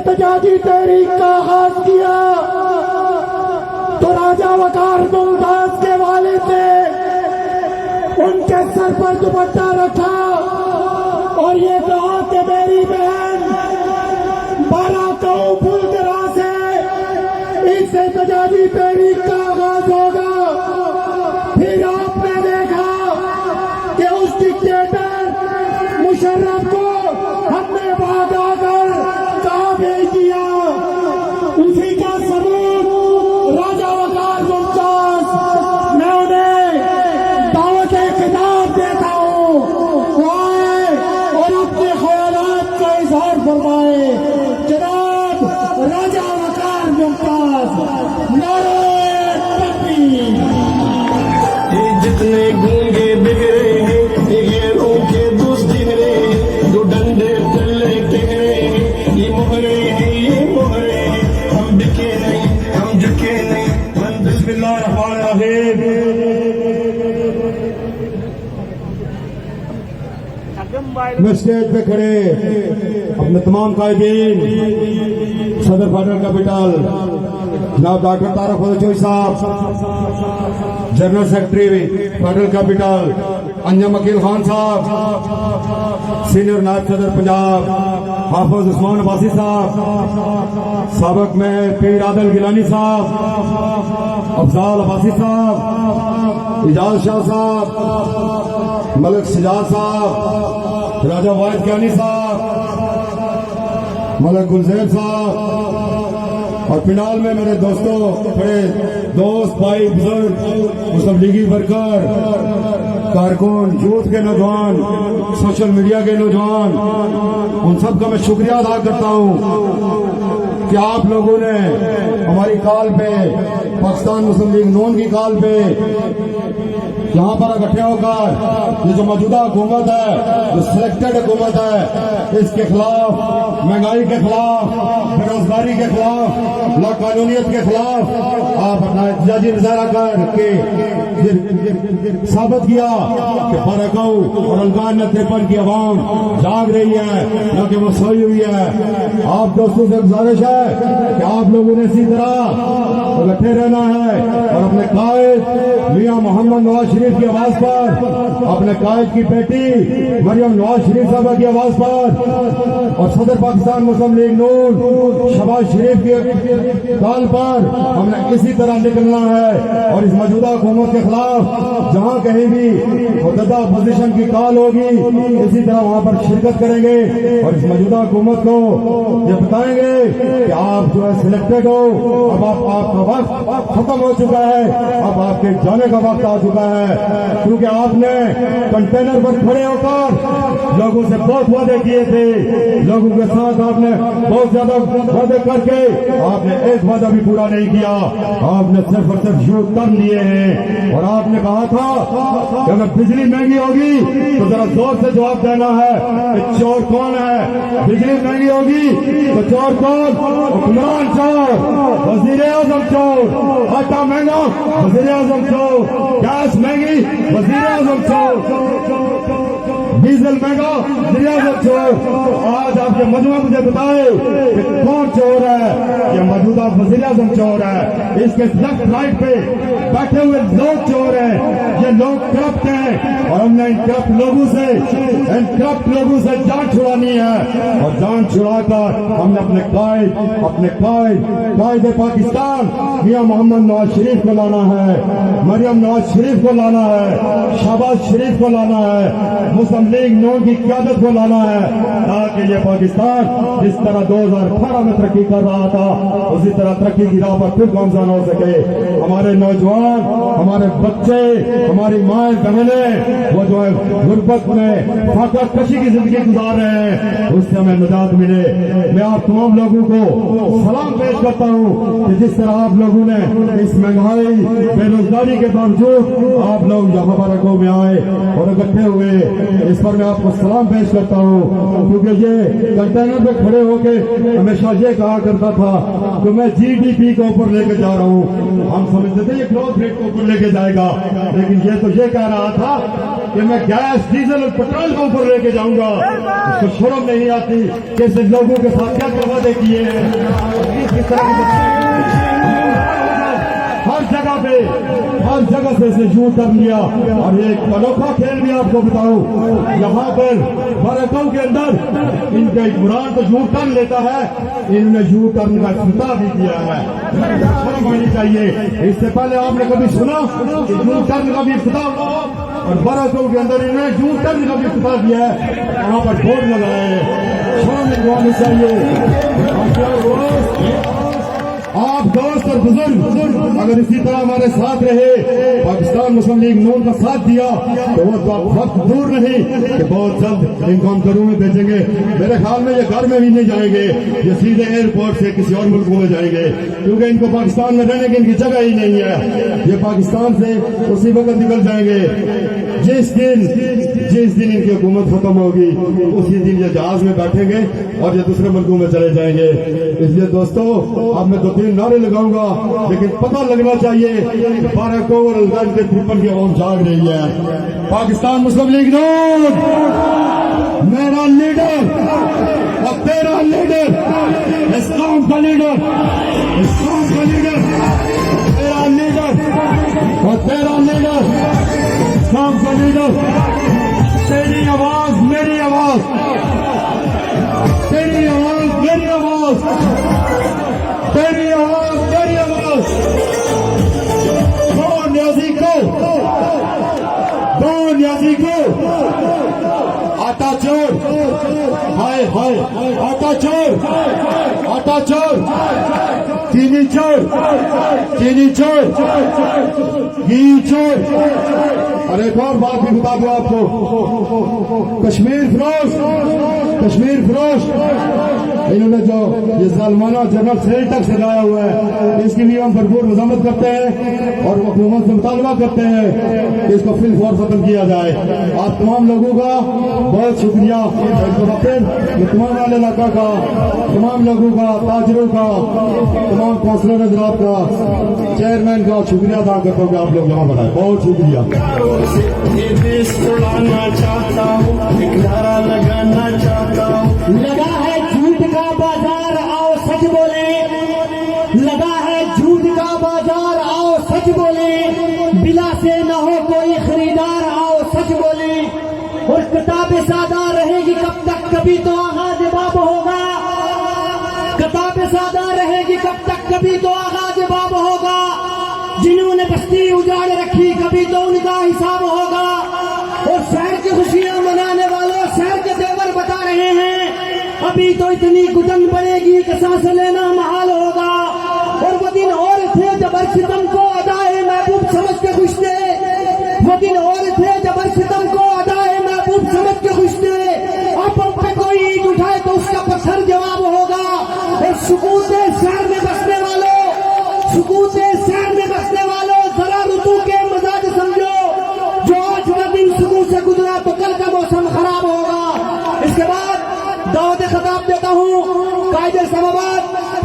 احتجاجی تحریک کا آغاز کیا تو راجہ وقار ممتاز کے والد نے ان کے سر پر دوپٹہ رکھا اور یہ کہا کہ میری بہن 12 قوم پھول کے راہ سے اس احتجاجی تحریک کا آغاز ہوگا۔ پھر آپ نے دیکھا کہ اس ڈکٹیٹر مشرف کو ہم نے بھاگا کر کہاں بھیج دیا۔ اسی کا ثبوت راجہ وقار ممتاز، میں انہیں دعوت خطاب دیتا ہوں، وہ آئے اور اپنے خیالات کا اظہار فرمائے۔ جناب راجہ وقار ممتاز، نعرہ تکبیر۔ جتنے گونگے بگڑے ہیں یہ رو کے دوست بگڑے، جو ڈنڈے چلے ٹکرے، یہ مہرے ہیں یہ مہرے ہیں، ہم بکے نہیں ہم جھکے نہیں۔ بسم اللہ الرحمن الرحیم۔ میں اسٹیج پہ کھڑے اپنے تمام قائدین، صدر فیڈرل کیپٹل جناب ڈاکٹر طارق فضل چوئی صاحب، جنرل سیکرٹری فیڈرل کیپٹل انجم عقیل خان صاحب، سینئر نائب صدر پنجاب حافظ عثمان عباسی صاحب، سابق میں پیر عادل گیلانی صاحب، افضال عباسی صاحب، اجاز شاہ صاحب، ملک سجاد صاحب، راجہ واحد کیانی صاحب، ملک گلزیر صاحب، اور پنڈال میں میرے دوستوں کھڑے دوست بھائی بزرگ مسلم لیگی ورکر کارکن یوتھ کے نوجوان سوشل میڈیا کے نوجوان، ان سب کا میں شکریہ ادا کرتا ہوں کہ آپ لوگوں نے ہماری کال پہ، پاکستان مسلم لیگ نون کی کال پہ یہاں پر اکٹھے ہو کر یہ جو موجودہ حکومت ہے، جو سلیکٹڈ حکومت ہے، اس کے خلاف، مہنگائی کے خلاف، بے روزگاری کے خلاف، لاقانونیت کے خلاف آپ اپنا احتجاجی مظاہرہ کر کے ثابت کیا کہ بارہکاؤ اور الگان نتریپن کی عوام جاگ رہی ہے نہ کہ وہ سوئی ہوئی ہے۔ آپ دوستوں سے گزارش ہے کہ آپ لوگوں نے اسی طرح اکٹھے رہنا ہے اور اپنے قائد میاں محمد نواز شریف کی آواز پر، اپنے قائد کی بیٹی مریم نواز شریف صاحبہ کی آواز پر، اور صدر پاکستان مسلم لیگ نون شہباز شریف کی کال پر ہم نے اسی طرح نکلنا ہے اور اس موجودہ حکومت کے خلاف جہاں کہیں بھی متحدہ اپوزیشن کی کال ہوگی اسی طرح وہاں پر شرکت کریں گے اور اس موجودہ حکومت کو یہ بتائیں گے کہ آپ جو ہے سلیکٹڈ ہو، اب آپ کا وقت ختم ہو چکا ہے، اب آپ کے جانے کا وقت آ چکا ہے، کیونکہ آپ نے کنٹینر پر کھڑے ہو کر لوگوں سے بہت وعدے کیے تھے، لوگوں کے ساتھ آپ نے بہت زیادہ وعدے کر کے آپ نے ایک وعدہ بھی پورا نہیں کیا۔ آپ نے صرف اور صرف یو ٹرن لیے ہیں اور آپ نے کہا تھا کہ اگر بجلی مہنگی ہوگی تو ذرا زور سے جواب دینا ہے کہ چور کون ہے، بجلی مہنگی ہوگی تو چور کون؟ حکمران چور، وزیر اعظم چور، آٹا مہنگا وزیر اعظم چور، گیس مہنگی وزیر اعظم چور، ڈیزل مہنگا وزیر اعظم چور۔ آج آپ کے مجموعہ مجھے بتائے کہ کون چور ہے؟ یہ موجودہ وزیر اعظم چور ہے، اس کے لیفٹ رائٹ پہ بیٹھے ہوئے لوگ چور ہیں، یہ لوگ کرپٹ ہیں اور ہم نے ان کرپٹ لوگوں سے جان چھڑانی ہے اور جان چھڑا کر ہم نے اپنے قائد پاکستان میاں محمد نواز شریف کو لانا ہے، مریم نواز شریف کو لانا ہے، شہباز شریف کو لانا ہے، مسلم لیگ نون کی قیادت کو لانا ہے، تاکہ یہ پاکستان جس طرح 2018 میں ترقی کر رہا تھا اسی طرح ترقی کی راہ پر پھر گامزن ہو سکے۔ ہمارے نوجوان، ہمارے بچے، ہماری مائیں بہنیں وہ جو ہے غربت میں فاقہ کشی کی زندگی گزار رہے ہیں، اس سے ہمیں نجات ملے۔ میں آپ تمام لوگوں کو سلام پیش کرتا ہوں کہ جس طرح آپ لوگوں نے اس مہنگائی بے روزگاری کے باوجود آپ لوگ یہاں مبارکوں میں آئے اور اکٹھے ہوئے، اس پر میں آپ کو سلام پیش کرتا ہوں، کیونکہ یہ کنٹینر پہ کھڑے ہو کے ہمیشہ یہ کہا کرتا تھا کہ میں جی ڈی پی کو اوپر لے کے جا رہا ہوں، ہم سمجھتے تھے یہ گروتھ ریٹ کو اوپر لے کے جائے گا، لیکن یہ تو یہ کہہ رہا تھا کہ میں گیس ڈیزل اور پیٹرول کو اوپر لے کے جاؤں گا، اس کو شرم نہیں آتی کہ اس لوگوں کے ساتھ کیا کیا وعدے کیے ہیں، کس طرح کی ہر جگہ سے اسے یوں کر لیا۔ اور ایک انوکھا کھیل بھی آپ کو بتاؤں، یہاں پر برکوں کے اندر ان کا عمران تو یوں ٹرن لیتا ہے، انہوں نے یوں ٹرن کا افتتاح بھی کیا ہے، شرم آنی چاہیے۔ اس سے پہلے آپ نے کبھی سنا کہ یوں ٹرن کا بھی افتتاح ہوا؟ اور برکوں کے اندر انہوں نے یوں ٹرن کا بھی افتتاح کیا ہے، وہاں پر بورڈ لگائے ہیں، شرم آنی چاہیے۔ آپ دوست اور بزرگ اگر اسی طرح ہمارے ساتھ رہے، پاکستان مسلم لیگ نون کا ساتھ دیا، تو وہ وقت دور نہیں کہ بہت جلد ان کو ہم گھروں میں بھیجیں گے۔ میرے خیال میں یہ گھر میں بھی نہیں جائیں گے، یہ سیدھے ایئرپورٹ سے کسی اور ملکوں میں جائیں گے، کیونکہ ان کو پاکستان میں رہنے کی ان کی جگہ ہی نہیں ہے۔ یہ پاکستان سے اسی وقت نکل جائیں گے جس دن ان کی حکومت ختم ہوگی، اسی دن یہ جہاز میں بیٹھیں گے اور یہ دوسرے ملکوں میں چلے جائیں گے۔ اس لیے دوستو، اب میں 2-3 نعرے لگاؤں گا، لیکن پتہ لگنا چاہیے بارہ اور الزام کے ترپن کی عوام جاگ رہی ہے۔ پاکستان مسلم لیگ نون، میرا لیڈر اور تیرا لیڈر، اس قوم کا لیڈر، اس قوم کا لیڈر، تیرا لیڈر اور تیرا لیڈر، اس قوم کا لیڈر۔ تیری آواز میری آواز، تیری آواز میری آواز، تیری آواز میری آواز۔ دو نیازی کو آٹا چور، ہائے ہائے آٹا چور، آٹا چور، چینی چور، چینی چور، گھی چور۔ اور ایک اور بات بھی بتا دوں آپ کو، کشمیر فروش، کشمیر فروش انہوں نے جو یہ ظالمانہ جنرل سیل ٹیکس لگایا ہوا ہے، اس کی بھی ہم بھرپور مذمت کرتے ہیں اور حکومت سے مطالبہ کرتے ہیں کہ اس کو فی الفور ختم کیا جائے۔ آپ تمام لوگوں کا بہت شکریہ، تمام والے علاقہ کا، تمام لوگوں کا، تاجروں کا، تمام کونسلر حضرات کا، چیئرمین کا شکریہ ادا کرتا ہوں کہ آپ لوگ یہاں بنائے، بہت شکریہ۔ یہ دیش توڑانا چاہتا ہوں، ایک نعرہ لگانا چاہتا ہوں۔ لگا ہے جھوٹ کا بازار، آؤ سچ بولے، لگا ہے جھوٹ کا بازار، آؤ سچ بولے، بلا سے نہ ہو کوئی خریدار، آؤ سچ بولے۔ اور کتاب سادہ رہے گی کب تک، کبھی تو آغاز باب ہوگا، کتاب سادہ رہے گی کب تک، کبھی تو آغاز باب ہوگا۔ جنہوں نے بستی اجاڑ رکھی، کبھی تو ان کا حساب ہوگا۔ اور شہر کی خوشیاں منانے والوں، شہر کے تیور بتا رہے ہیں، ابھی تو اتنی گٹن پڑے گی کہ سانس لینا محال ہوگا۔ اور وہ دن اور تھے جب ہر ستم کو ادائے محبوب سمجھ کے خوش تھے، وہ دن اور تھے جب ہر ستم کو ادائے محبوب سمجھ کے خوش تھے۔ اب پہ کوئی اینٹ اٹھائے تو اس کا پتھر جواب ہوگا۔ اور سکوت شہر میں بسنے والوں، سکوت شہر میں بسنے والوں، ذرا رتو کے مزاج سمجھو، جو آج کا دن سکون سے گزرا تو کل کا موسم خراب ہوگا۔ اس کے بعد دعوت خطاب دیتا ہوں قائد اسلام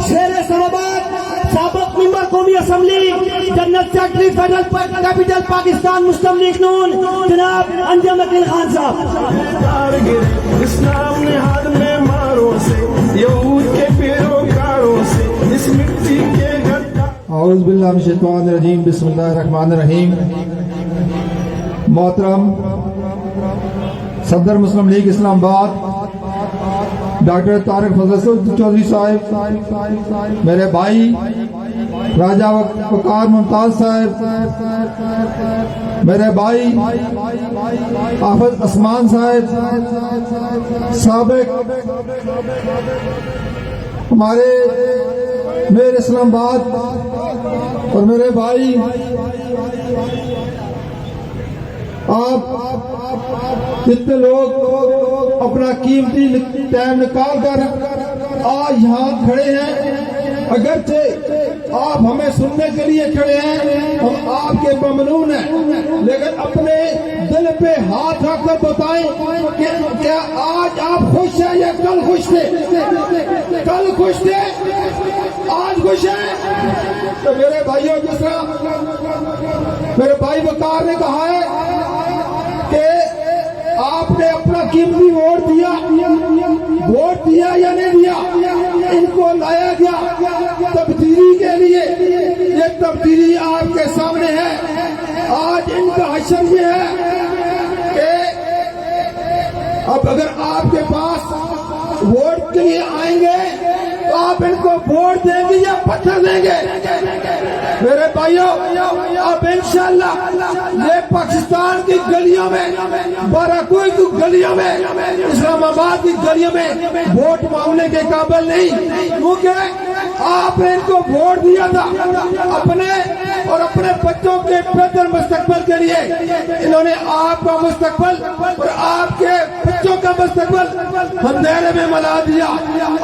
شیر اسلام سابق ممبر قومی assembly, general secretary federal capital Pakistan Muslim League نون، جناب انجم عقیل خان صاحب۔ اسلام نے ہاتھ میں ماروں سے، یہود کے پیروکاروں سے، اس مٹی کے گھر۔ اعوذ باللہ من الشیطان الرجیم، بسم اللہ الرحمن الرحیم۔ محترم صدر مسلم لیگ اسلام آباد ڈاکٹر طارق فضل چودھری صاحب، میرے بھائی راجہ وقار ممتاز صاحب، میرے بھائی حافظ عثمان صاحب، سابق ہمارے میرے اسلام آباد، اور میرے بھائی آپ جتنے لوگ اپنا قیمتی ٹائم نکال کر آج یہاں کھڑے ہیں، اگرچہ آپ ہمیں سننے کے لیے کھڑے ہیں، ہم آپ کے ممنون ہیں، لیکن اپنے دل پہ ہاتھ رکھ کر بتائیں کہ کیا آج آپ خوش ہیں یا کل خوش تھے؟ کل خوش تھے، آج خوش ہیں؟ تو میرے بھائیوں، جس طرح میرے بھائی وقار نے کہا ہے کہ आपने अपना कीमती वोट दिया या नहीं दिया? इनको लाया गया तब्दीली के लिए। ये तब्दीली आपके सामने है। आज इनका हशर ये है कि अब अगर आपके पास वोट के लिए आएंगे तो आप इनको वोट देंगे या पत्थर देंगे? मेरे भाइयों, अब इंशाल्लाह ये पाकिस्तान की गलियों में, बाराकोई की गलियों में, इस्लामाबाद की गलियों में वोट मांगने के काबिल नहीं, क्योंकि आपने इनको वोट दिया था अपने और अपने बच्चों के बेहतर मुस्तकबल के लिए। इन्होंने आपका मुस्तकबल और आपके बच्चों का मुस्तकबल अंधेरे में मिला दिया।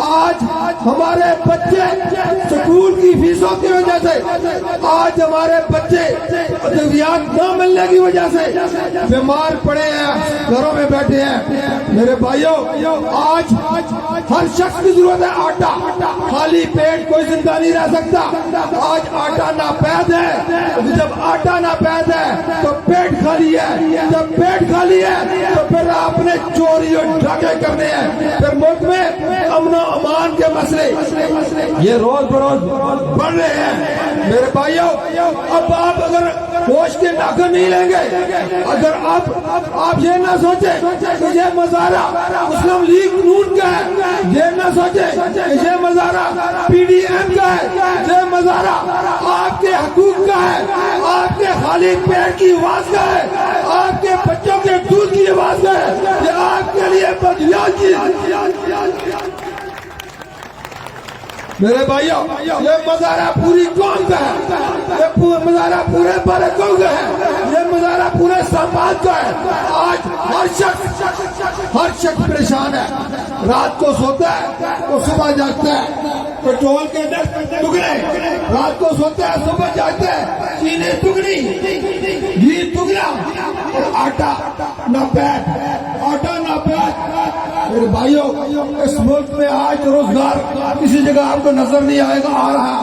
आज हमारे बच्चे स्कूल की फीसों की वजह से, आज हमारे बच्चे अद्वियात न मिलने की वजह से बीमार पड़े हैं, घरों में बैठे हैं। मेरे भाइयों, आज हर शख्स की जरूरत है आटा। खाली पेट कोई जिंदा नहीं रह सकता। आज आटा नापैद है। जब आटा नापैद है तो पेट खाली है। जब पेट खाली है तो फिर आपने चोरी और ठाके करने हैं। फिर मुल्क में अमन अमान के मसले ये रोज बरोज बढ़ रहे हैं। मेरे भाइयों, अब आप अगर होश के नाखून नहीं लेंगे, अगर आप ये ना सोचे कि ये मजारा मुस्लिम लीग नून का है, ये ना सोचे कि ये मजारा PDM का है, ये मजारा आपके हकूक का है, आपके खाली पेट की आवाज का है, आपके बच्चों के दूध की आवाज का है, ये आपके लिए बदलियात की। मेरे भाइयों, ये मजारा पूरी कौम का है, ये मजारा पूरे बाराकोई का है, ये मजारा पूरे समाज का है। आज हर शख्स परेशान है। रात को सोता है तो सुबह जागता है, पेट्रोल के टुकड़े, रात को सोता है सुबह जागता है, चीनी टुकड़ी, घी टुकड़ा और आटा नापैद, आटा नापैद। मेरे भाइयों, इस मुल्क में आज रोजगार किसी जगह आपको नजर नहीं आएगा आ रहा।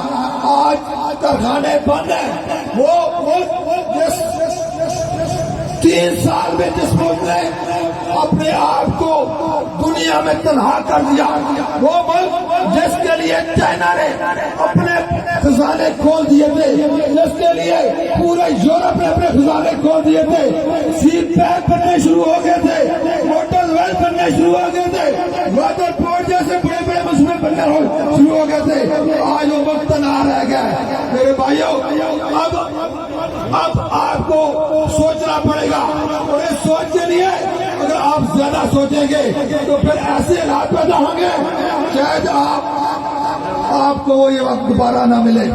आज कारखाने बंद है। वो जिस 3 साल में जिस मुल्क ने अपने आप को दुनिया में तन्हा कर दिया, वो मुल्क जिसके लिए चाइना ने अपने खजाने खोल दिए थे, जिसके लिए पूरे यूरोप ने अपने खजाने खोल दिए थे, सी पैक बनने शुरू हो गए थे, मोटर वेल बनने शुरू हो गए थे, वाटर पोर्ट जैसे बड़े बड़े मशहूर बनने शुरू हो गए थे, आज वो वक्त तन्हा रह गया है। मेरे भाइयों, अब आपको सोचना पड़ेगा और इस सोच के लिए अगर आप ज्यादा सोचेंगे तो फिर ऐसे हालात पैदा होंगे शायद आपको वो ये वक्त दोबारा ना मिले।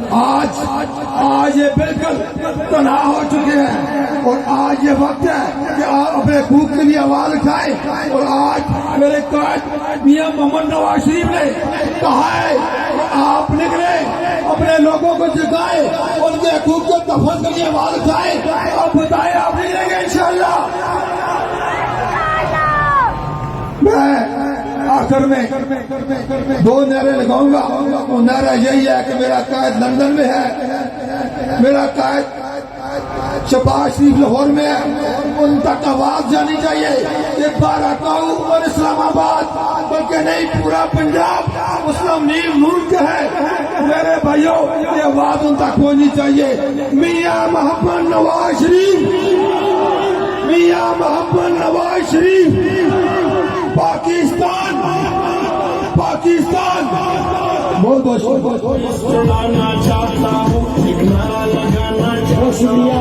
आज ये बिल्कुल तनाव हो चुके हैं और आज ये वक्त है कि आप अपने हकूक के लिए आवाज उठाएं। और आज मेरे कायद मियां मोहम्मद नवाज शरीफ ने कहा है कि आप निकले, अपने लोगों को जगाए, उनके हकूक को तहफ़्फ़ुज़ के लिए आवाज उठाएं। आप बताएं, आप निकलेंगे इंशाअल्लाह। मैं आखिर में 2 नारे लगाऊंगा। वो नारा यही है कि मेरा कायद लंदन में है, मेरा कायद शहबाज शरीफ लाहौर में है, उन तक आवाज जानी चाहिए कि बाराकोई और इस्लामाबाद बल्कि नहीं पूरा पंजाब मुस्लिम लीग नून का है। मेरे भाइयों, ये आवाज उन तक पहुंचनी चाहिए। मियां मोहम्मद नवाज शरीफ, मियां मोहम्मद नवाज शरीफ, पाकिस्तान बहुत चलाना चाहता हूँ, एक नारा लगाना बहुत शुक्रिया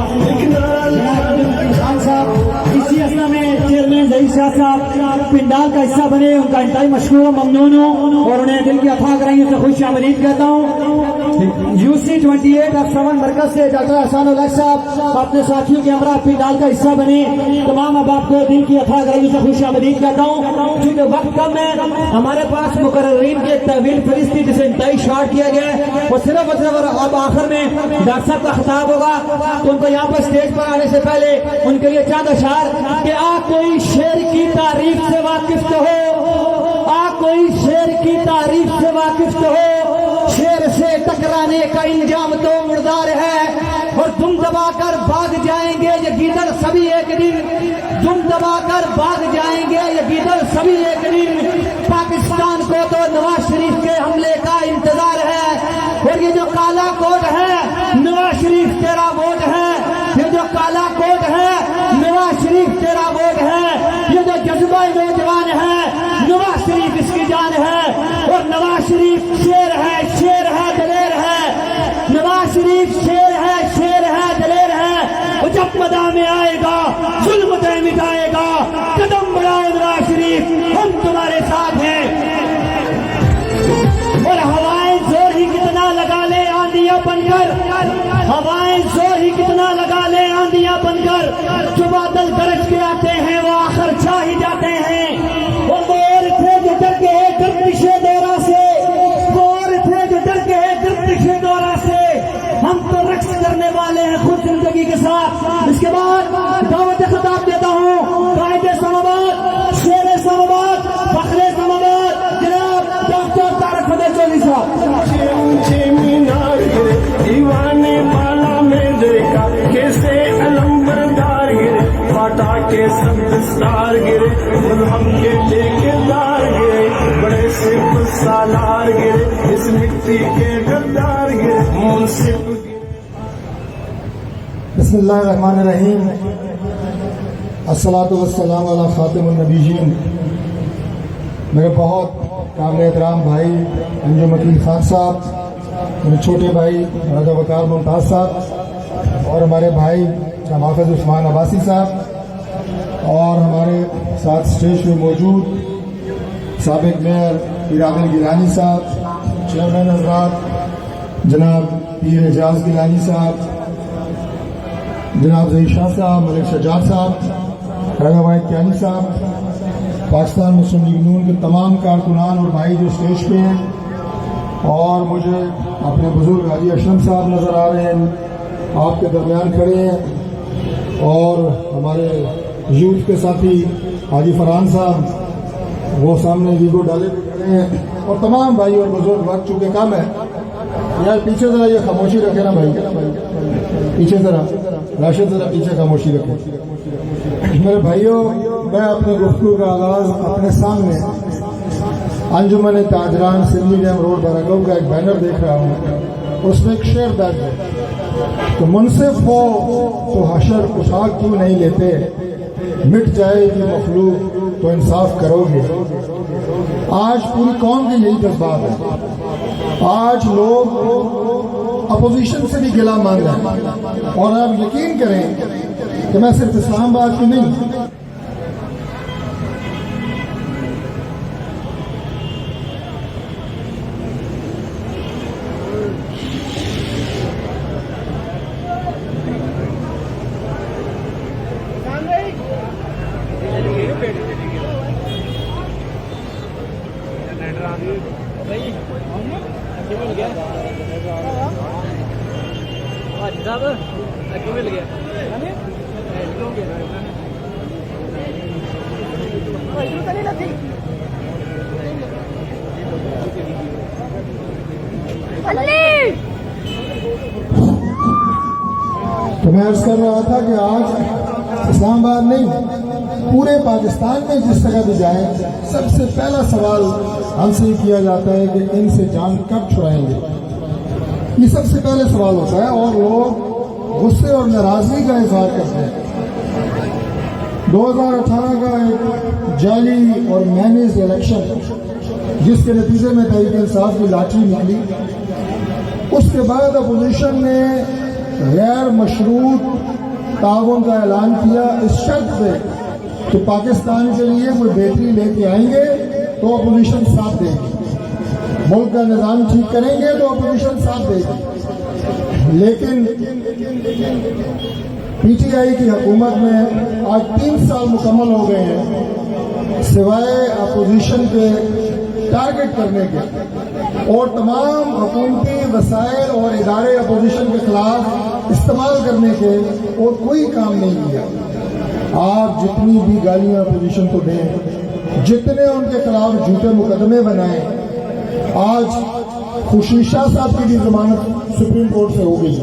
खान साहब। इसी असना में चेयरमैन जहीर शाह साहब पिंडाल का हिस्सा बने, उनका इंतहाई मशकूर ममनून हूँ और उन्हें दिल की अथाह कराइयों से खुश आमदीद कहता हूँ। UC28 अफसरान मरकज से डॉक्टर हसन उल हक साहब अपने साथियों के हमरा पिंडाल का हिस्सा बने। तमाम अब आपको दिल की अथाह कराइयों से खुश आमदीद कहता हूँ। क्योंकि वक्त कम है, हमारे पास मुकर्ररीन के तहवील फरिश्ती जिसे इंतहाई शॉर्ट किया गया है, और सिर्फ अब आखिर में डॉक्टर साहब का खिताब होगा, तो उनको यहाँ पर स्टेज पर आने से पहले उनके लिए चंद अशार कि आ कोई शेर की तारीफ से वाकिफ तो हो, आ कोई शेर की तारीफ से वाकिफ तो हो, शेर से टकराने का इंजाम तो मुर्दार है और तुम दबाकर भाग जाएंगे ये गीदड़ सभी एक दिन दुम दबाकर भाग जाएंगे। ये गीदड़ सभी एक दिन पाकिस्तान को तो नवाज शरीफ के हमले का इंतजार है। और ये जो काला कोट है नवाज शरीफ तेरा वोट है, ये जो काला कोट है नवाज शरीफ तेरा वोट है, ये जो जज्बा नौजवान है नवाज शरीफ इसकी जान है। और नवाज शरीफ शेर है दलेर है, नवाज शरीफ शेर है दलेर है। वो जब मैदान में आएगा जुल्म तय मिटाएगा। कदम बढ़ाओ नवाज शरीफ, हम तुम्हारे साथ हैं। और हवाएं जोर ही कितना लगा ले आंधियां बनकर, हवाएं जोर ही कितना लगा ले आंधियां बनकर, जो बादल गरज के आते हैं वो आखिर छा ही जाते हैं। और वो और थे जो डर के गर्दिशे दौरा से, वो और थे जो डर के गर्दिशे दौरा से, हम तो रक्स करने वाले हैं खुद जिंदगी के साथ। इसके बाद दावत खिताब देता हूँ कायद इस्लामाबाद, शेर इस्लामाबाद, फखर इस्लामाबाद, जनाब डॉक्टर तारक फतेह चौधरी साहब। ऊंचे मीनार गिरे दीवाने बाला में देखा, कैसे अलंबरदार गिरे फाटा के सब विस्तार गिरे, हम के ठेकेदार गिरे बड़े सिर्फ सालार गिरे, इस मिट्टी के गद्दार गिरे मुंसिफ। बिस्मिल्लाहिर्रहमानिर्रहीम, अस्सलातु वस्सलामु अला खातिमुन नबीयीन। मेरे बहुत काबिल एहतराम भाई अंजुम अकील खान साहब, मेरे छोटे भाई राजा वकार मुमताज़ साहब, और हमारे भाई जनाब हाफिज उस्मान अब्बासी साहब, और हमारे साथ स्टेज पे मौजूद साबिक मेयर इरादल गिलानी साहब, चेयरमैन हजरात जनाब पीर एजाज गिलानी साहब, जनाब जही शाह साहब, मलिक शजाद साहब, राजा वाहिद कियानी साहब, पाकिस्तान मुस्लिम लीग नून के तमाम कारकुनान और भाई जो स्टेज पे हैं, और मुझे अपने बुजुर्ग हाजी अशरफ साहब नज़र आ रहे हैं, आपके दरमियान खड़े हैं, और हमारे यूथ के साथी हाजी फरहान साहब वो सामने वीगो डाले खड़े हैं, और तमाम भाई और बुजुर्ग वक्त चूँकि कम है। यार पीछे ज़रा ये खामोशी रखे ना भाई, पीछे ज़रा राशिद ज़रा पीछे खामोशी रखे। मेरे भाइयों, मैं अपने गुफ्तगू का आगाज़ अपने सामने अंजुमन ताजरान सिंधी डैम रोड बरागौ का एक बैनर देख रहा हूँ, उसमें एक शेर दर्ज है तो मुनसिफ हो तो हशर उठा क्यों नहीं लेते, मिट जाएगी मखलूक तो इंसाफ करोगे। आज पूरी कौम के यही जज्बात है। आज लोग अपोजिशन से भी गिला मान रहे हैं, और आप यकीन करें कि मैं सिर्फ इस्लामाबाद की नहीं, तो मैं अर्ज कर रहा था कि आज इस्लामाबाद नहीं पूरे पाकिस्तान में जिस जगह भी जाए सबसे पहला सवाल हमसे ही किया जाता है कि इनसे जान कब छुड़ाएंगे। ये सबसे पहले सवाल होता है, और लोग गुस्से और नाराजगी का इजहार करते हैं। 2018 का एक जाली और मैनेज इलेक्शन जिसके नतीजे में तहरीक इंसाफ की लाठी निकली, उसके बाद अपोजिशन ने गैर मशरूत ताउन का ऐलान किया इस शर्त पे कि पाकिस्तान के लिए कोई बेहतरी लेके आएंगे तो अपोजिशन साथ देगी, मुल्क का निज़ाम ठीक करेंगे तो अपोजिशन साथ देगी। लेकिन पीटीआई की हुकूमत में आज 3 साल मुकम्मल हो गए हैं, सिवाय अपोजिशन के टारगेट करने के और तमाम हुकूमती वसाइल और इदारे अपोजिशन के खिलाफ इस्तेमाल करने के और कोई काम नहीं किया। आप जितनी भी गालियां अपोजिशन को दें, जितने उनके खिलाफ झूठे मुकदमे बनाए, आज खुशी शाह साहब की भी जमानत सुप्रीम कोर्ट से हो गई,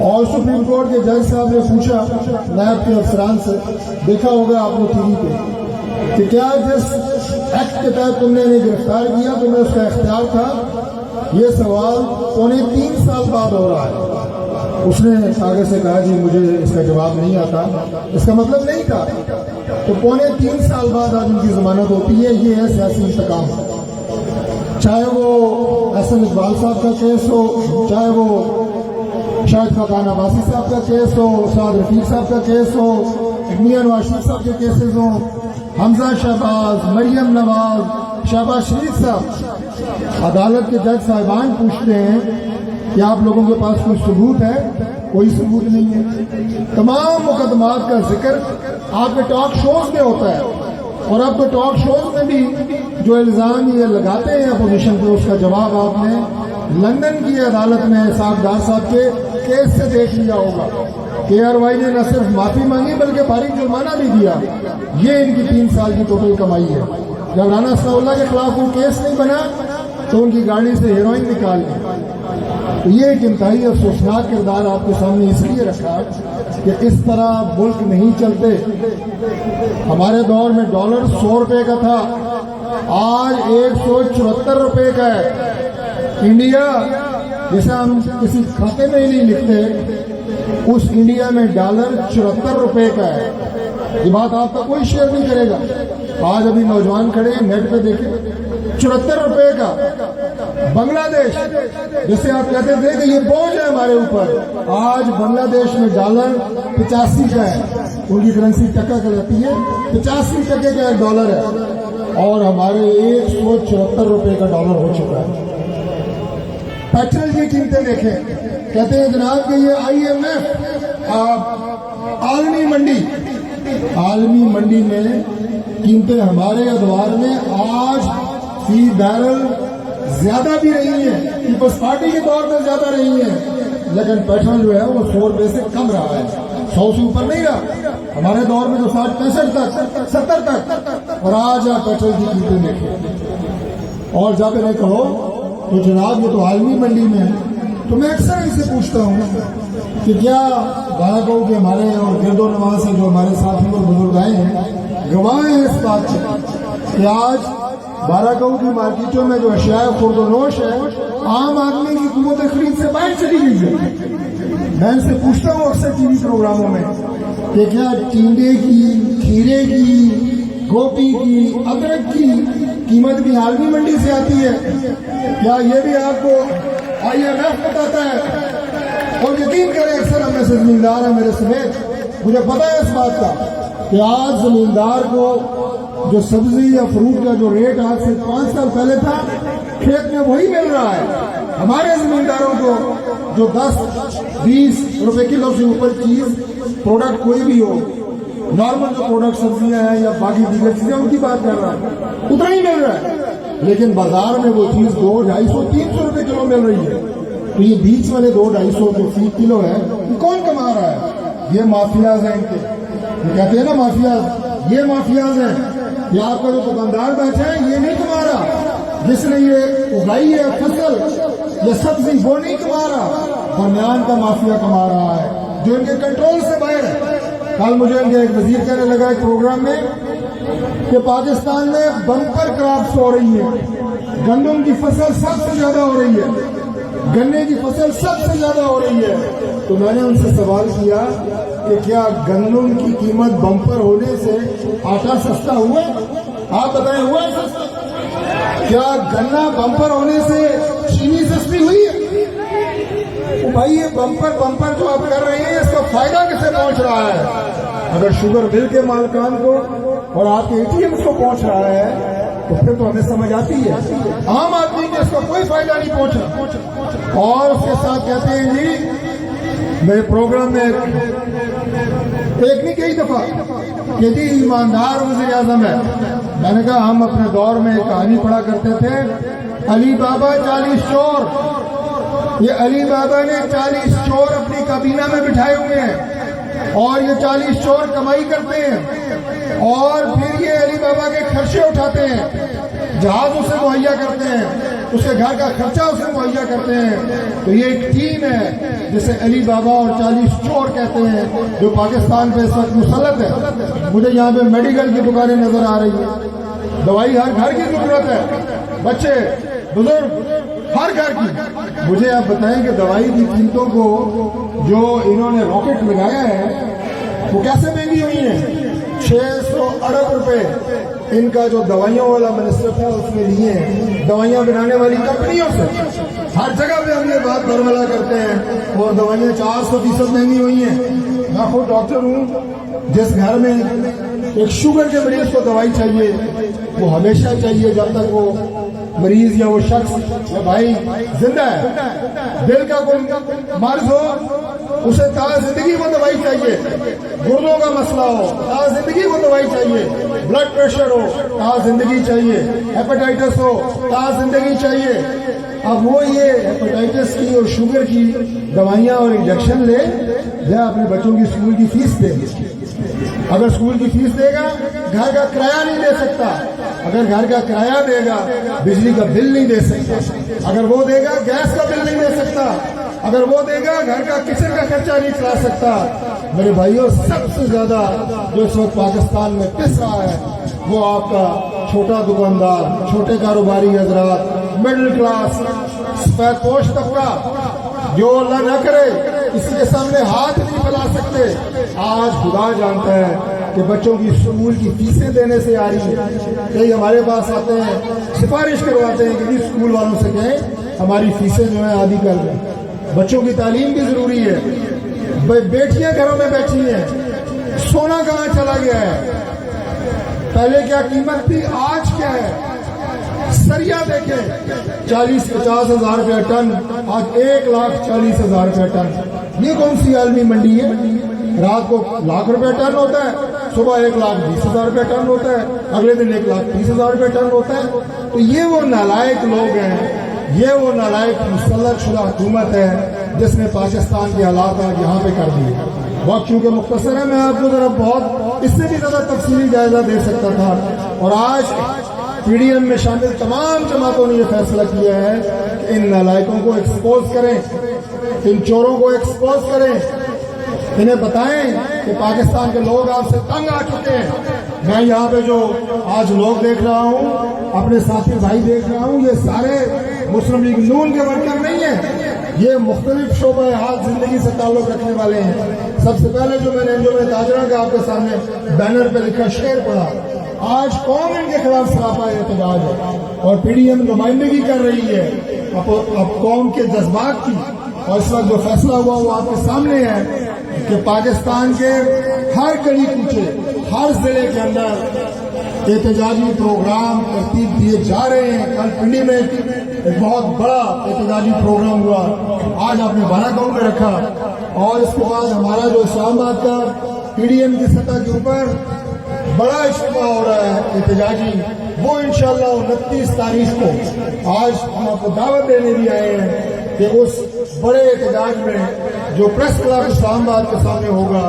اور سپریم کورٹ کے جج صاحب نے پوچھا نیب کے افسران سے، دیکھا ہوگا آپ نے ٹی وی پہ، کہ کیا جس ایکٹ کے تحت تم نے انہیں گرفتار کیا تمہیں اس کا اختیار تھا؟ یہ سوال 3.25 سال بعد ہو رہا ہے۔ اس نے آگے سے کہا جی مجھے اس کا جواب نہیں آتا، اس کا مطلب نہیں تھا۔ تو 3.25 سال بعد آج ان کی ضمانت ہوتی ہے۔ یہ ہے سیاسی انتقام، چاہے وہ احسن اقبال صاحب کا کیس ہو، چاہے وہ شاہد خاقان عباسی صاحب کا کیس ہو، سعد رفیق صاحب کا کیس ہو، میاں نواز شریف صاحب کے کیسز ہوں، حمزہ شہباز، مریم نواز، شہباز شریف صاحب۔ عدالت کے جج صاحبان پوچھتے ہیں کہ آپ لوگوں کے پاس کوئی ثبوت ہے؟ کوئی ثبوت نہیں ہے۔ تمام مقدمات کا ذکر آپ کے ٹاک شوز میں ہوتا ہے، اور اب تو ٹاک شوز میں بھی جو الزام یہ لگاتے ہیں اپوزیشن کو، اس کا جواب آپ نے لندن کی عدالت میں اسحاق ڈار صاحب کے کیس سے دیکھ لیا ہوگا۔ KRY نے نہ صرف معافی مانگی بلکہ بھاری جرمانہ بھی دیا۔ یہ ان کی 3 سال کی ٹوٹل کمائی ہے۔ جب رانا ثناء اللہ کے خلاف وہ کیس نہیں بنا تو ان کی گاڑی سے ہیروئن نکال دی۔ تو یہ ایک انتہائی افسوسناک کردار آپ کے سامنے اس لیے رکھا کہ اس طرح ملک نہیں چلتے۔ ہمارے دور میں ڈالر 100 روپے کا تھا، آج 174 روپے کا ہے۔ انڈیا جیسے ہم کسی کھاتے میں ہی نہیں لکھتے، اس انڈیا میں ڈالر 74 روپے کا ہے۔ یہ بات آپ کا کوئی شیئر نہیں کرے گا۔ آج ابھی نوجوان کھڑے ہیں، نیٹ پہ دیکھیں، 74 روپے کا۔ بنگلہ دیش جسے آپ کہتے تھے کہ یہ بوجھ ہے ہمارے اوپر، آج بنگلہ دیش میں ڈالر 85 کا ہے۔ ان کی کرنسی ٹکا کہلاتی ہے، 85 ٹکے کا ایک ڈالر ہے، اور ہمارے 174 روپے کا ڈالر ہو چکا ہے۔ پیٹرول کی قیمتیں دیکھیں، کہتے ہیں جناب کہ یہ IMF عالمی منڈی میں قیمتیں ہمارے ادوار میں آج فی بیرل زیادہ بھی رہی ہیں، پیپلز پارٹی کے دور میں زیادہ رہی ہیں، لیکن پیٹرول جو ہے وہ 100 روپے سے کم رہا ہے، 100 سے اوپر نہیں رہا۔ ہمارے دور میں تو 60 65 تک 70 تک، اور آج آپ پیٹرول کی قیمتیں دیکھیں۔ اور جب انہیں کہو تو جناب یہ تو عالمی منڈی میں ہے، تو میں اکثر ان سے پوچھتا ہوں کہ کیا بھارتوں کے ہمارے اور گرد و نواز سے جو ہمارے ساتھی اور بزرگ آئے ہیں گواہ ہیں اس بات سے کہ آج 12 گاؤں کی مارکیٹوں میں جو اشیاء خورد و نوش ہے عام آدمی کی قوت خرید سے باہر چلی گئی ہے۔ میں ان سے پوچھتا ہوں اکثر ٹی وی پروگراموں میں کہ کیا ٹینڈے کی، کھیرے کی، گوبھی کی، ادرک کی قیمت بھی عالمی منڈی سے آتی ہے؟ کیا یہ بھی آپ کو IMF بتاتا ہے؟ اور یقین کریں اکثر ہم میں سے زمیندار ہیں میرے سمیت، مجھے پتا ہے اس بات کا کہ آج زمیندار کو جو سبزی یا فروٹ کا جو ریٹ آج سے 5 سال پہلے تھا کھیت میں وہی مل رہا ہے۔ ہمارے زمینداروں کو جو 10-20 روپے کلو سے اوپر چیز پروڈکٹ کوئی بھی ہو، نارمل جو پروڈکٹ سبزیاں ہیں یا باقی دیگر چیزیں ان کی بات کر رہا ہے، اتنا ہی مل رہا ہے، لیکن بازار میں وہ چیز 200-250-300 روپے کلو مل رہی ہے۔ تو یہ بیچ والے 200-250 جو فی کلو ہے یہ کون کما رہا ہے؟ یہ مافیاز ہیں ان کے، یہ کہتے ہیں نا مافیاز، یہ مافیاز ہیں۔ یہ آپ کا جو دکاندار بیٹھا ہے یہ نہیں کما رہا، جس نے یہ اگائی ہے فصل یہ سبزی وہ نہیں کما رہا، درمیان کا مافیا کما رہا ہے جو ان کے کنٹرول سے باہر ہے۔ کل مجھے ان کے ایک وزیر کہنے لگا ایک پروگرام میں کہ پاکستان میں بمپر کراپس ہو رہی ہے، گندم کی فصل سب سے زیادہ ہو رہی ہے، گنے کی فصل سب سے زیادہ ہو رہی ہے۔ تو میں نے ان سے سوال کیا کہ کیا گندم کی قیمت بمپر ہونے سے آٹا سستا ہوا؟ آپ بتائیں ہوا ہے سستا؟ کیا گنا بمپر ہونے سے چینی سستی ہوئی ہے؟ بھائی یہ بمپر جو آپ کر رہے ہیں اس کا فائدہ کسے پہنچ رہا ہے؟ اگر شوگر مل کے مالکان کو اور آپ کے ATMs کو پہنچ رہا ہے تو پھر تو ہمیں سمجھ آتی ہے، عام آدمی کو اس کا کوئی فائدہ نہیں پہنچا۔ اور اس کے ساتھ کہتے ہیں جی میرے پروگرام میں ایک نہیں کئی دفعہ کہ جی ایماندار وزیر اعظم ہے۔ میں نے کہا ہم اپنے دور میں ایک کہانی پڑھا کرتے تھے، علی بابا 40 چور۔ یہ علی بابا نے 40 چور اپنی کابینہ میں بٹھائے ہوئے ہیں اور یہ 40 چور کمائی کرتے ہیں اور پھر یہ علی بابا کے خرچے اٹھاتے ہیں۔ जहाज उसे मुहैया करते हैं, उसके घर का खर्चा उसे मुहैया करते हैं। तो ये एक टीम है जिसे अली बाबा और 40 चोर कहते हैं, जो पाकिस्तान पे इस वक्त मुसल्लत है। मुझे यहाँ पे मेडिकल की दुकानें नजर आ रही है, दवाई हर घर की जरूरत है, बच्चे बुजुर्ग हर घर की। मुझे आप बताएं कि दवाई की कीमतों को जो इन्होंने रॉकेट लगाया है वो कैसे महंगी हुई है। 600 अरब रुपए इनका जो दवाइयों वाला मिनिस्टर था उसने लिए हैं दवाइयां बनाने वाली कंपनियों से। हर जगह पे हम ये बात बरमला करते हैं और दवाइयां 400% महंगी हुई हैं। मैं खुद डॉक्टर हूँ, जिस घर में एक शुगर के मरीज को दवाई चाहिए वो हमेशा चाहिए जब तक वो मरीज या वो शख्स या भाई जिंदा है। दिल का कोई मर्ज हो उसे ताज़ जिंदगी को दवाई चाहिए, गुर्दों का मसला हो ताज़ जिंदगी को दवाई चाहिए, ब्लड प्रेशर हो ताज़ जिंदगी चाहिए, हेपेटाइटिस हो ताज़ जिंदगी चाहिए। अब वो ये हेपेटाइटिस की और शुगर की दवाइयाँ और इंजेक्शन ले या अपने बच्चों की स्कूल की फीस दे। अगर स्कूल की फीस देगा घर का किराया नहीं दे सकता, अगर घर का किराया देगा बिजली का बिल नहीं दे सकता, अगर वो देगा गैस का बिल नहीं दे सकता, अगर वो देगा घर का किचन का खर्चा नहीं चला सकता। मेरे भाइयों, सबसे ज्यादा जो इस वक्त पाकिस्तान में पिस रहा है वो आपका छोटा दुकानदार, छोटे कारोबारी हजरात, मिडिल क्लास, सफेदपोश तबका, जो अल्लाह न करे किसी के सामने हाथ नहीं फैला सकते। आज खुदा जानता है कि बच्चों की स्कूल की फीसें देने से आ रही है। कई हमारे पास आते हैं, सिफारिश करवाते हैं कि जी स्कूल वालों से कहें हमारी फीसें जो है आधी कर दें। बच्चों की तालीम भी जरूरी है। बेटियां घरों में बैठी हैं, सोना कहाँ चला गया है? पहले क्या कीमत थी, आज क्या है? सरिया देखें 40-50 हजार रुपया टन, आज 1,40,000 रुपया टन। ये कौन सी आलमी मंडी है? रात को लाख रुपया टन होता है, सुबह 1,20,000 रुपया टन होता है, अगले दिन 1,30,000 रुपया टन होता है। तो ये वो नालायक लोग हैं, ये वो नालायक मुसल्लत शुदा हुकूमत है जिसने पाकिस्तान के हालात आज यहाँ पे कर दिए। वक्त चूंकि मुख्तसर है, मैं आपको जरा बहुत इससे भी ज्यादा तफसीली जायजा दे सकता था। और आज पीडीएम में शामिल तमाम जमातों ने यह फैसला किया है कि इन नालायकों को एक्सपोज करें, इन चोरों को एक्सपोज करें, इन्हें बताएं कि पाकिस्तान के लोग आपसे तंग आ चुके हैं। मैं यहाँ पे जो आज लोग देख रहा हूँ, अपने साथी भाई देख रहा हूँ, ये सारे मुस्लिम लीग नून के वर्कर नहीं है, ये मुख्तलिफ शोबे हाथ जिंदगी से ताल्लुक रखने वाले हैं। सबसे पहले जो मैंने एनजीओ ताजरा का आपके सामने बैनर पे लिखा शेर पढ़ा, आज कौन इनके खिलाफ सरापा एहतजाज है और पीडीएम नुमाइंदगी कर रही है अब कौम के जज्बात की। और इस वक्त जो फैसला हुआ वो आपके सामने है कि पाकिस्तान के हर गली कूचे, हर जिले के अंदर एहतजाजी प्रोग्राम तरतीब दिए जा रहे हैं। कल पिंडी में एक बहुत बड़ा एहतजाजी प्रोग्राम हुआ, आज आपने बारागांव में रखा। और इसके बाद हमारा जो इस्लामाबाद का पीडीएम की सतह के ऊपर बड़ा इज्तिमा हो रहा है एहतजाजी, वो इंशाअल्लाह 29 तारीख को आज हम आपको दावत देने भी आए हैं कि उस बड़े एहतजाज में जो प्रेस क्लब इस्लामाबाद के सामने होगा,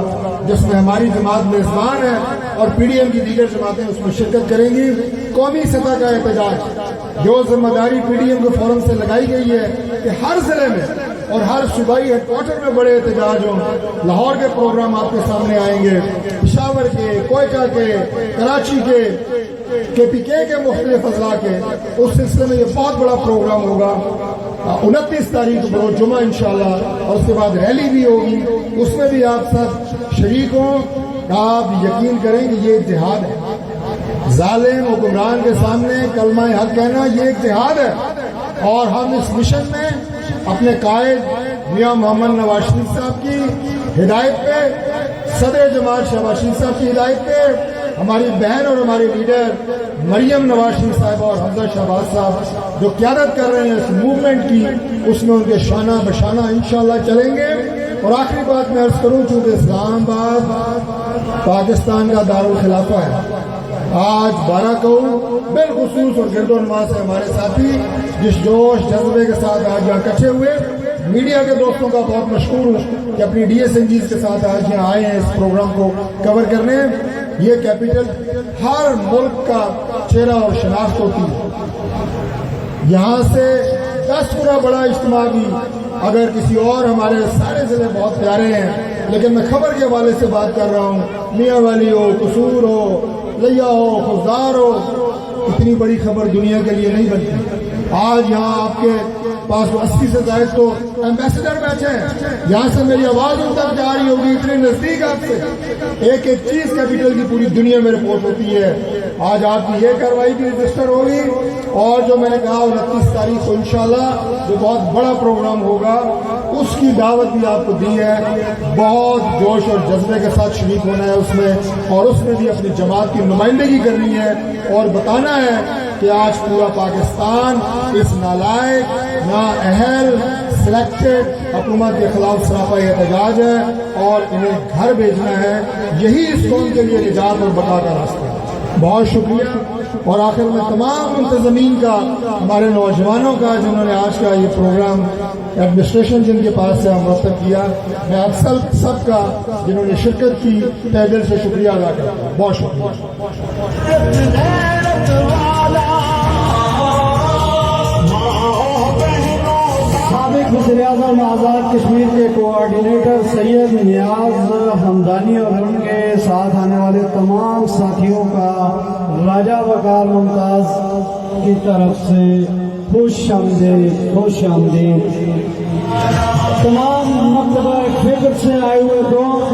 जिसमें हमारी जमात मेजबान है और पीडीएम की दीगर जमातें उसमें शिरकत करेंगी। कौमी सतह का एहतजाज, जो जिम्मेदारी पीडीएम के फोरम से लगाई गई है कि हर जिले में और हर सूबाई हेडक्वार्टर में बड़े एहतजाज हों। लाहौर के प्रोग्राम आपके सामने आएंगे, पेशावर के, कोयटा के, कराची के, KPK के मुख्तलिफ अजला के। उस सिलसिले में ये बहुत बड़ा प्रोग्राम होगा 29 तारीख को बरोज जुमा इंशाअल्लाह, और उसके बाद रैली भी होगी, उसमें भी आप सब शरीक हों। आप यकीन करें कि ये जिहाद है, जालिम हुक्मरान के सामने कलमा हक कहना ये एक जिहाद है। और हम इस मिशन में अपने कायद मियां मोहम्मद नवाज शरीफ साहब की हिदायत पे, सदर जमात शहबाज शरीफ साहब की हिदायत पे, हमारी बहन और हमारे लीडर मरियम नवाज शरीफ साहब और हमजा शहबाज साहब जो क़यादत कर रहे हैं इस मूवमेंट की, उसमें उनके शाना बशाना इंशाअल्लाह चलेंगे। और आखिरी बात मैं अर्ज करूं, चूंकि इस्लामाबाद पाकिस्तान का दारुल खिलाफा है, आज 12 को बिलखुसूस और गिरदोनमा से हमारे साथी जिस जोश जज्बे के साथ आज यहाँ इकट्ठे हुए, मीडिया के दोस्तों का बहुत मशहूर हूँ कि अपनी DSNGs के साथ आज यहाँ आए हैं इस प्रोग्राम को कवर करने। ये कैपिटल हर मुल्क का चेहरा और शनाख्त होती है। यहाँ से 10 गुना बड़ा इज्तिमा भी अगर किसी और, हमारे सारे ज़िले बहुत प्यारे हैं, लेकिन मैं खबर के हवाले से बात कर रहा हूँ, मियाँ वाली हो, कसूर हो, लिया हो, खुशदार हो, इतनी बड़ी खबर दुनिया के लिए नहीं बनती। आज यहाँ आपके पास 80 से ज्यादा तो एम्बेसडर बैठे हैं, यहाँ से मेरी आवाज उन तक जा रही होगी, इतने नजदीक आपसे। एक एक चीज कैपिटल की पूरी दुनिया में रिपोर्ट होती है। आज आपकी ये कार्रवाई भी रजिस्टर होगी, और जो मैंने कहा 29 तारीख को इंशाल्लाह जो बहुत बड़ा प्रोग्राम होगा उसकी दावत भी आपको दी है। बहुत जोश और जज्बे के साथ शरीक होना है उसमें, और उसमें भी अपनी जमात की नुमाइंदगी करनी है और बताना है कि आज पूरा पाकिस्तान इस नालायक, नाअहल, सिलेक्टेड हुकूमत के खिलाफ सरापा एहतजाज है और इन्हें घर भेजना है। यही इस कौम के लिए निजात और बका का रास्ता है। बहुत शुक्रिया। और आखिर में तमाम मुंतज़मीन का, हमारे नौजवानों का, जिन्होंने आज का ये प्रोग्राम एडमिनिस्ट्रेशन जिनके पास से हम रब्ता किया, मैं आप सबका जिन्होंने शिरकत की तहे दिल से शुक्रिया अदा करता हूँ। बहुत शुक्रिया। साबिक वज़ीर-ए-आज़म आज़ाद कश्मीर के कोऑर्डिनेटर सैयद नियाज हमदानी और उनके साथ आने वाले तमाम साथियों का राजा वकार मुमताज की तरफ से खुश आमदीद। तमाम मकतबा फिक्र से आए हुए दोस्त